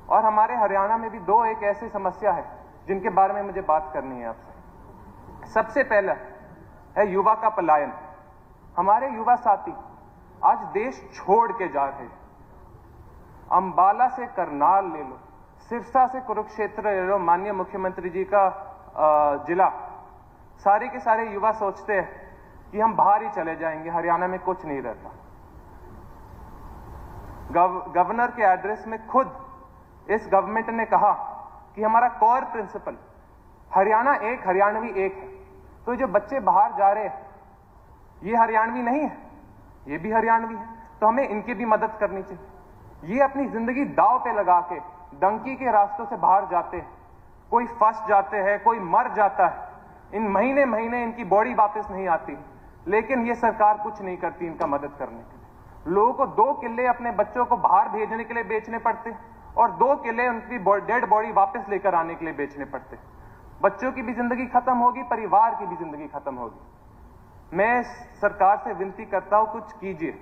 और हमारे हरियाणा में भी दो एक ऐसी समस्या है जिनके बारे में मुझे बात करनी है आपसे। सबसे पहला है युवा का पलायन। हमारे युवा साथी आज देश छोड़ के जा रहे हैं। अंबाला से करनाल ले लो, सिरसा से कुरुक्षेत्र ले लो, माननीय मुख्यमंत्री जी का जिला, सारे के सारे युवा सोचते हैं कि हम बाहर ही चले जाएंगे, हरियाणा में कुछ नहीं रहता। गवर्नर के एड्रेस में खुद इस गवर्नमेंट ने कहा कि हमारा कोर प्रिंसिपल हरियाणा एक, हरियाणवी एक है। तो जो बच्चे बाहर जा रहे हैं ये हरियाणवी नहीं है, ये भी हरियाणवी है, तो हमें इनकी भी मदद करनी चाहिए। ये अपनी जिंदगी दांव पे लगा के डंकी के रास्तों से बाहर जाते हैं, कोई फंस जाते हैं, कोई मर जाता है, इन महीने महीने इनकी बॉडी वापस नहीं आती, लेकिन ये सरकार कुछ नहीं करती इनका मदद करने के लिए। लोगों को 2 किले अपने बच्चों को बाहर भेजने के लिए बेचने पड़ते और 2 किले उनकी डेड बॉडी वापस लेकर आने के लिए बेचने पड़ते। बच्चों की भी जिंदगी खत्म होगी, परिवार की भी जिंदगी खत्म होगी। मैं सरकार से विनती करता हूं, कुछ कीजिए।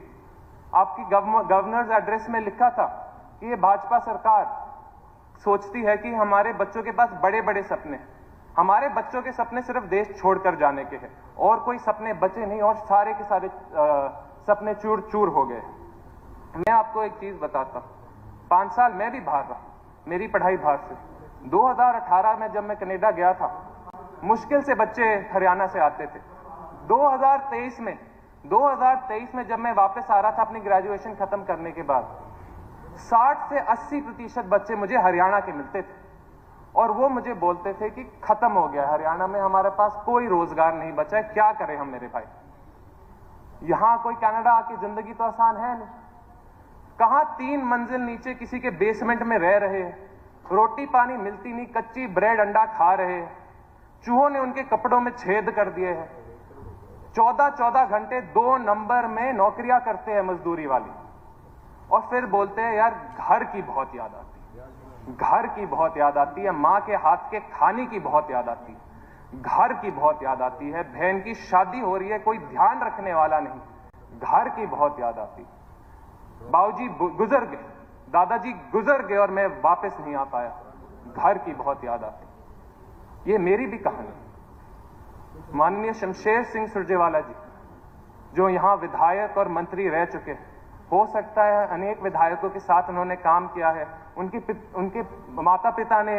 आपकी गवर्नर्स एड्रेस में लिखा था कि ये भाजपा सरकार सोचती है कि हमारे बच्चों के पास बड़े बड़े सपने। हमारे बच्चों के सपने सिर्फ देश छोड़कर जाने के हैं और कोई सपने बचे नहीं, और सारे के सारे सपने चूर चूर हो गए। मैं आपको एक चीज बताता हूं, 5 साल मैं भी बाहर रहा, मेरी पढ़ाई बाहर से। 2018 में जब मैं कनाडा गया था, मुश्किल से बच्चे हरियाणा से आते थे। 2023 में जब मैं वापस आ रहा था अपनी ग्रेजुएशन खत्म करने के बाद, 60 से 80% बच्चे मुझे हरियाणा के मिलते थे और वो मुझे बोलते थे कि खत्म हो गया हरियाणा में, हमारे पास कोई रोजगार नहीं बचा है, क्या करें हम मेरे भाई। यहां कोई कनाडा आके जिंदगी तो आसान है नहीं। कहां 3 मंजिल नीचे किसी के बेसमेंट में रह रहे हैं, रोटी पानी मिलती नहीं, कच्ची ब्रेड अंडा खा रहे हैं, चूहों ने उनके कपड़ों में छेद कर दिए हैं, 14-14 घंटे 2 नंबर में नौकरियां करते हैं मजदूरी वाली, और फिर बोलते हैं यार घर की बहुत याद आती है, घर की बहुत याद आती है, माँ के हाथ के खाने की बहुत याद आती है, घर की बहुत याद आती है, बहन की शादी हो रही है, कोई ध्यान रखने वाला नहीं, घर की बहुत याद आती है। बाबूजी गुजर गए, दादाजी गुजर गए और मैं वापस नहीं आ पाया, घर की बहुत याद आती। ये मेरी भी कहानी। माननीय शमशेर सिंह सुरजेवाला जी, जो यहां विधायक और मंत्री रह चुके हैं, हो सकता है अनेक विधायकों के साथ उन्होंने काम किया है, उनके माता पिता ने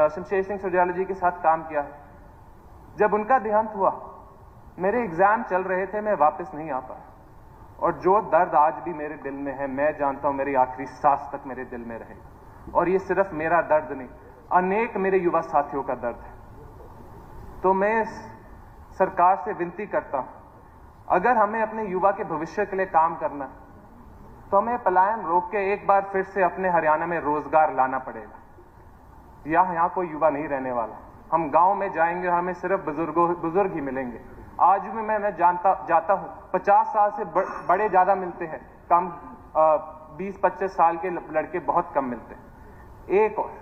शमशेर सिंह सुरजेवाला जी के साथ काम किया है। जब उनका देहांत हुआ, मेरे एग्जाम चल रहे थे, मैं वापस नहीं आ पाया, और जो दर्द आज भी मेरे दिल में है, मैं जानता हूं मेरी आखिरी सांस तक मेरे दिल में रहेगा। और ये सिर्फ मेरा दर्द नहीं, अनेक मेरे युवा साथियों का दर्द है। तो मैं सरकार से विनती करता हूं, अगर हमें अपने युवा के भविष्य के लिए काम करना है तो हमें पलायन रोक के एक बार फिर से अपने हरियाणा में रोजगार लाना पड़ेगा। यहाँ कोई युवा नहीं रहने वाला। हम गांव में जाएंगे, हमें सिर्फ बुजुर्ग ही मिलेंगे। आज भी मैं जाता हूँ, 50 साल से बड़े ज्यादा मिलते हैं, कम 20-25 साल के लड़के बहुत कम मिलते हैं। एक और